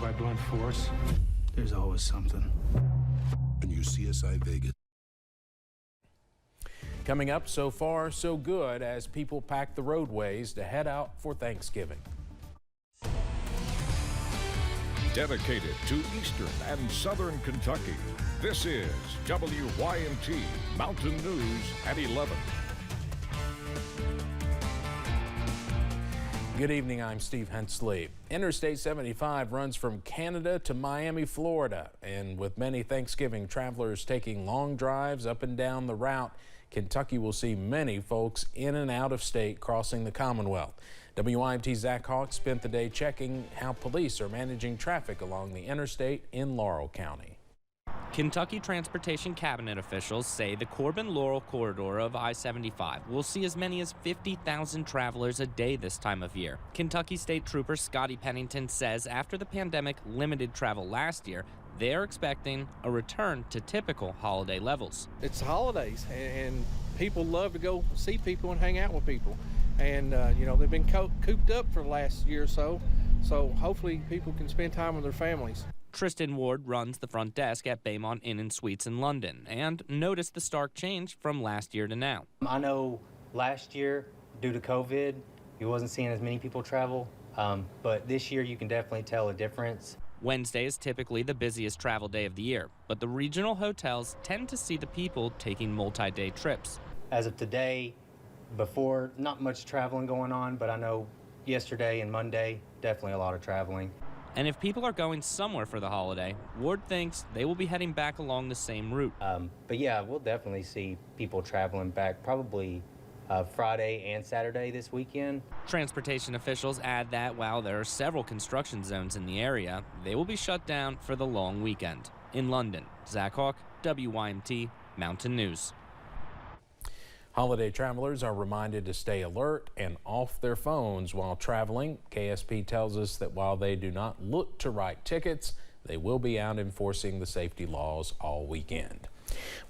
By blunt force, there's always something. And you CSI Vegas. Coming up, so far so good as people pack the roadways to head out for Thanksgiving. Dedicated to Eastern and Southern Kentucky, this is WYMT Mountain News at 11. Good evening, I'm Steve Hensley. Interstate 75 runs from Canada to Miami, Florida, and with many Thanksgiving travelers taking long drives up and down the route, Kentucky will see many folks in and out of state crossing the Commonwealth. WYMT's Zach Hawk spent the day checking how police are managing traffic along the interstate in Laurel County. Kentucky Transportation Cabinet officials say the Corbin-Laurel corridor of I-75 will see as many as 50,000 travelers a day this time of year. Kentucky State Trooper Scotty Pennington says after the pandemic limited travel last year, they're expecting a return to typical holiday levels. It's holidays, and people love to go see people and hang out with people. And, you know, they've been cooped up for the last year or so, so hopefully people can spend time with their families. Tristan Ward runs the front desk at Baymont Inn and Suites in London and noticed the stark change from last year to now. I know last year, due to COVID, you wasn't seeing as many people travel, but this year you can definitely tell a difference. Wednesday is typically the busiest travel day of the year, but the regional hotels tend to see the people taking multi-day trips. As of today, before, not much traveling going on, but I know yesterday and Monday, definitely a lot of traveling. And if people are going somewhere for the holiday, Ward thinks they will be heading back along the same route. But yeah, we'll definitely see people traveling back probably Friday and Saturday this weekend. Transportation officials add that while there are several construction zones in the area, they will be shut down for the long weekend. In London, Zach Hawk, WYMT Mountain News. Holiday travelers are reminded to stay alert and off their phones while traveling. KSP tells us that while they do not look to write tickets, they will be out enforcing the safety laws all weekend.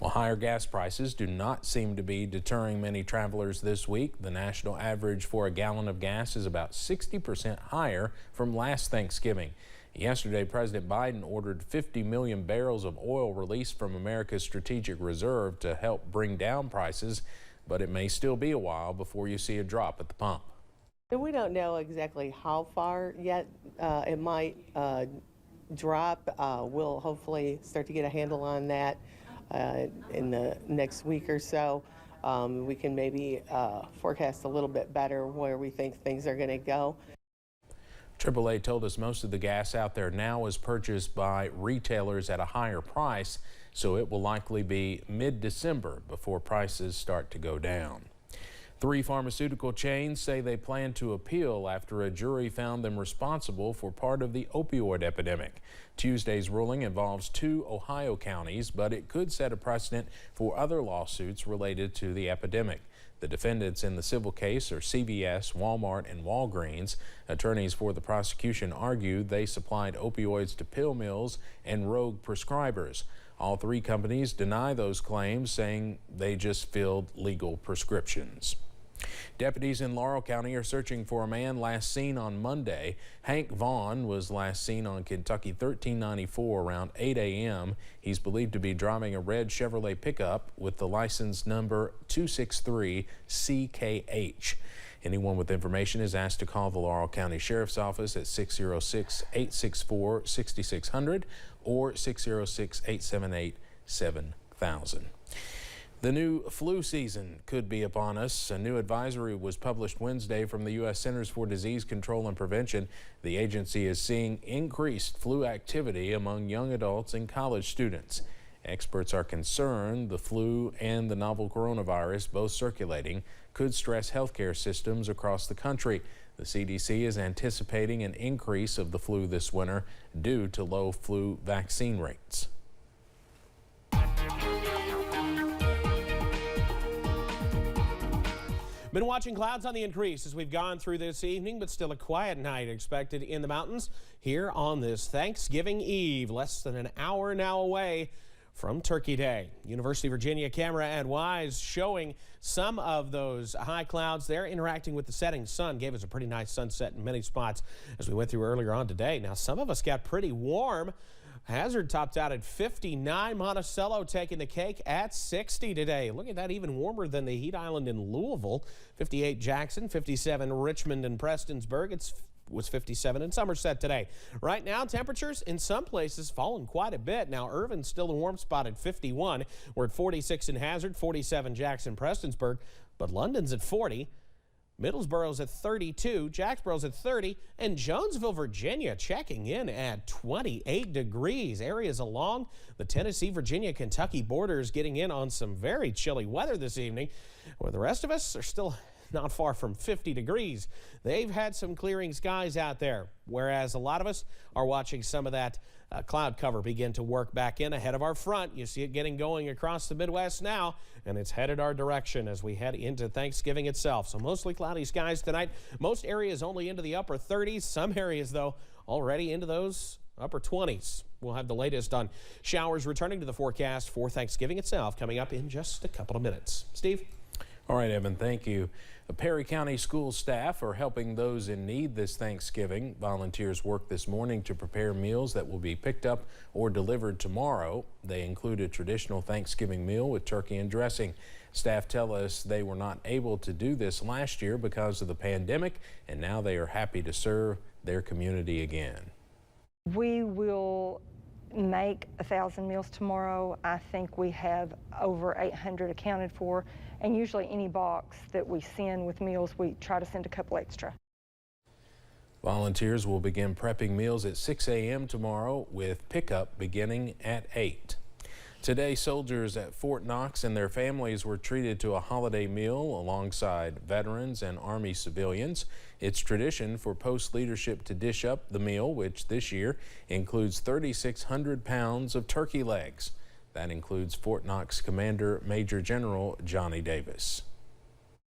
Well, higher gas prices do not seem to be deterring many travelers this week. The national average for a gallon of gas is about 60% higher from last Thanksgiving. Yesterday, President Biden ordered 50 million barrels of oil released from America's strategic reserve to help bring down prices, but it may still be a while before you see a drop at the pump. We don't know exactly how far yet it might drop. We'll hopefully start to get a handle on that in the next week or so. We can maybe forecast a little bit better where we think things are going to go. AAA told us most of the gas out there now is purchased by retailers at a higher price, so it will likely be mid-December before prices start to go down. 3 pharmaceutical chains say they plan to appeal after a jury found them responsible for part of the opioid epidemic. Tuesday's ruling involves 2 Ohio counties, but it could set a precedent for other lawsuits related to the epidemic. The defendants in the civil case are CVS, Walmart, and Walgreens. Attorneys for the prosecution argued they supplied opioids to pill mills and rogue prescribers. All 3 companies deny those claims, saying they just filled legal prescriptions. Deputies in Laurel County are searching for a man last seen on Monday. Hank Vaughn was last seen on Kentucky 1394 around 8 a.m. He's believed to be driving a red Chevrolet pickup with the license number 263CKH. Anyone with information is asked to call the Laurel County Sheriff's Office at 606-864-6600 or 606-878-7000. The new flu season could be upon us. A new advisory was published Wednesday from the U.S. Centers for Disease Control and Prevention. The agency is seeing increased flu activity among young adults and college students. Experts are concerned the flu and the novel coronavirus, both circulating, could stress healthcare systems across the country. The CDC is anticipating an increase of the flu this winter due to low flu vaccine rates. Been watching clouds on the increase as we've gone through this evening, but still a quiet night expected in the mountains here on this Thanksgiving Eve. Less than an hour now away from Turkey Day. University of Virginia camera Ed Wise showing some of those high clouds there interacting with the setting sun. Gave us a pretty nice sunset in many spots as we went through earlier on today. Now some of us got pretty warm. Hazard topped out at 59. Monticello taking the cake at 60 today. Look at that, even warmer than the heat island in Louisville. 58 Jackson, 57 Richmond and Prestonsburg. It was 57 in Somerset today. Right now, temperatures in some places fallen quite a bit. Now, Irvin's still the warm spot at 51. We're at 46 in Hazard, 47 Jackson, Prestonsburg, but London's at 40. Middlesboro's at 32, Jacksboro's at 30, and Jonesville, Virginia checking in at 28 degrees. Areas along the Tennessee, Virginia, Kentucky borders getting in on some very chilly weather this evening, where the rest of us are still not far from 50 degrees. They've had some clearing skies out there, whereas a lot of us are watching some of that cloud cover begin to work back in ahead of our front. You see it getting going across the Midwest now, and it's headed our direction as we head into Thanksgiving itself. So mostly cloudy skies tonight. Most areas only into the upper 30s. Some areas, though, already into those upper 20s. We'll have the latest on showers returning to the forecast for Thanksgiving itself coming up in just a couple of minutes. Steve? All right, Evan, thank you. Perry County school staff are helping those in need this Thanksgiving. Volunteers worked this morning to prepare meals that will be picked up or delivered tomorrow. They include a traditional Thanksgiving meal with turkey and dressing. Staff tell us they were not able to do this last year because of the pandemic, and now they are happy to serve their community again. We will make 1,000 meals tomorrow. I think we have over 800 accounted for, and usually any box that we send with meals, we try to send a couple extra. Volunteers will begin prepping meals at 6 a.m. tomorrow with pickup beginning at 8. Today, soldiers at Fort Knox and their families were treated to a holiday meal alongside veterans and Army civilians. It's tradition for post leadership to dish up the meal, which this year includes 3,600 pounds of turkey legs. That includes Fort Knox Commander Major General Johnny Davis.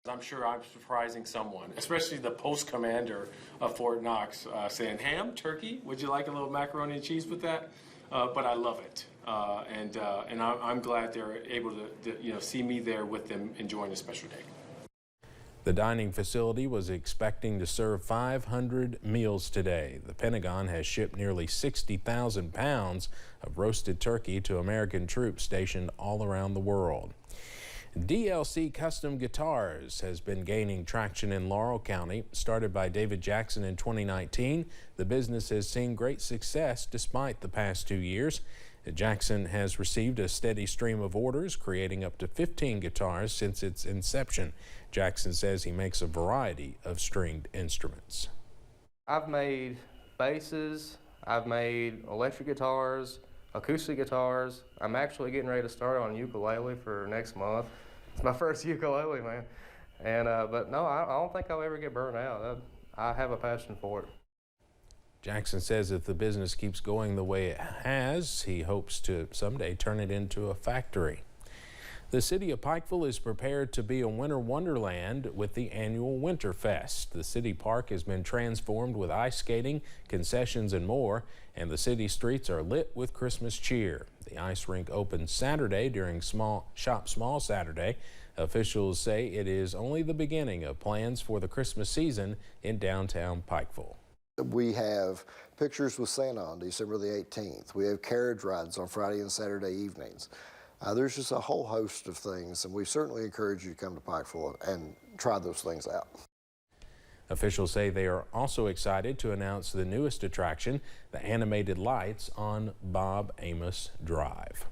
I'm sure I'm surprising someone, especially the post commander of Fort Knox, saying, ham, turkey, would you like a little macaroni and cheese with that? But I love it. And I'm glad they're able to see me there with them enjoying a special day. The dining facility was expecting to serve 500 meals today. The Pentagon has shipped nearly 60,000 pounds of roasted turkey to American troops stationed all around the world. DLC Custom Guitars has been gaining traction in Laurel County. Started by David Jackson in 2019, the business has seen great success despite the past 2 years. Jackson has received a steady stream of orders, creating up to 15 guitars since its inception. Jackson says he makes a variety of stringed instruments. I've made basses, I've made electric guitars, acoustic guitars. I'm actually getting ready to start on ukulele for next month. It's my first ukulele, man. And but no, I don't think I'll ever get burned out. I have a passion for it. Jackson says if the business keeps going the way it has, he hopes to someday turn it into a factory. The city of Pikeville is prepared to be a winter wonderland with the annual Winterfest. The city park has been transformed with ice skating, concessions, and more, and the city streets are lit with Christmas cheer. The ice rink opened Saturday during Shop Small Saturday. Officials say it is only the beginning of plans for the Christmas season in downtown Pikeville. We have pictures with Santa on December the 18th. We have carriage rides on Friday and Saturday evenings. There's just a whole host of things, and we certainly encourage you to come to Pikeville and try those things out. Officials say they are also excited to announce the newest attraction, the animated lights on Bob Amos Drive.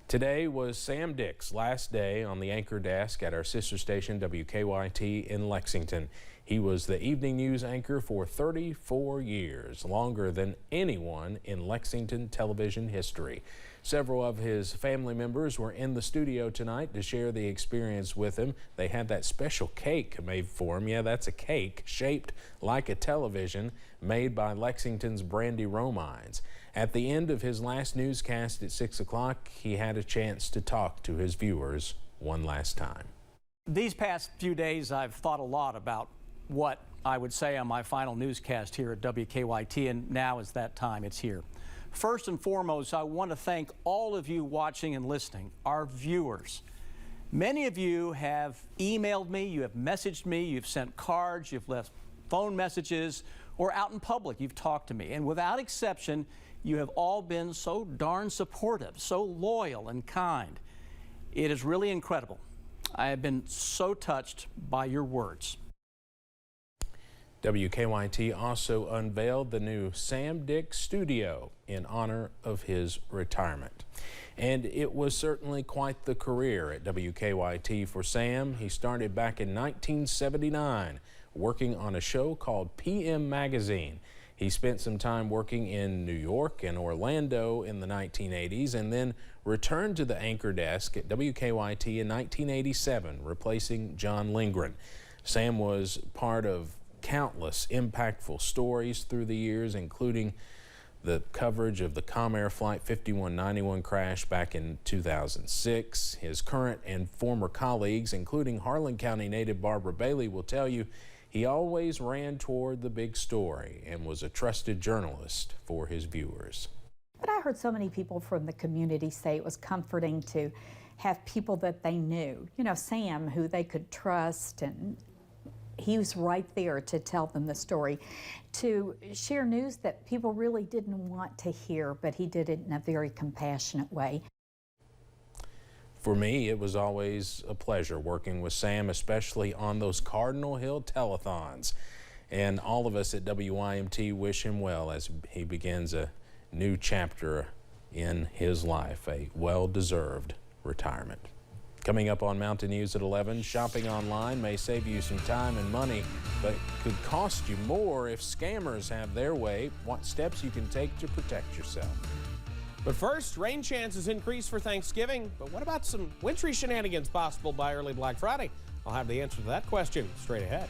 Today was Sam Dick's last day on the anchor desk at our sister station WKYT in Lexington. He was the evening news anchor for 34 years, longer than anyone in Lexington television history. Several of his family members were in the studio tonight to share the experience with him. They had that special cake made for him. Yeah, that's a cake shaped like a television made by Lexington's Brandy Romines. At the end of his last newscast at 6 o'clock, he had a chance to talk to his viewers one last time. These past few days, I've thought a lot about what I would say on my final newscast here at WKYT, and now is that time. It's here. First and foremost, I want to thank all of you watching and listening, our viewers. Many of you have emailed me, you have messaged me, you've sent cards, you've left phone messages, or out in public, you've talked to me. And without exception, you have all been so darn supportive, so loyal and kind. It is really incredible. I have been so touched by your words. WKYT also unveiled the new Sam Dick Studio in honor of his retirement. And it was certainly quite the career at WKYT for Sam. He started back in 1979 working on a show called PM Magazine. He spent some time working in New York and Orlando in the 1980s and then returned to the anchor desk at WKYT in 1987, replacing John Lindgren. Sam was part of countless impactful stories through the years, including the coverage of the Comair Flight 5191 crash back in 2006. His current and former colleagues, including Harlan County native Barbara Bailey, will tell you he always ran toward the big story and was a trusted journalist for his viewers. But I heard so many people from the community say it was comforting to have people that they knew. You know, Sam, who they could trust, and he was right there to tell them the story, to share news that people really didn't want to hear, but he did it in a very compassionate way. For me, it was always a pleasure working with Sam, especially on those Cardinal Hill telethons. And all of us at WYMT wish him well as he begins a new chapter in his life, a well-deserved retirement. Coming up on Mountain News at 11, shopping online may save you some time and money, but could cost you more if scammers have their way. What steps you can take to protect yourself. But first, rain chances increase for Thanksgiving. But what about some wintry shenanigans possible by early Black Friday? I'll have the answer to that question straight ahead.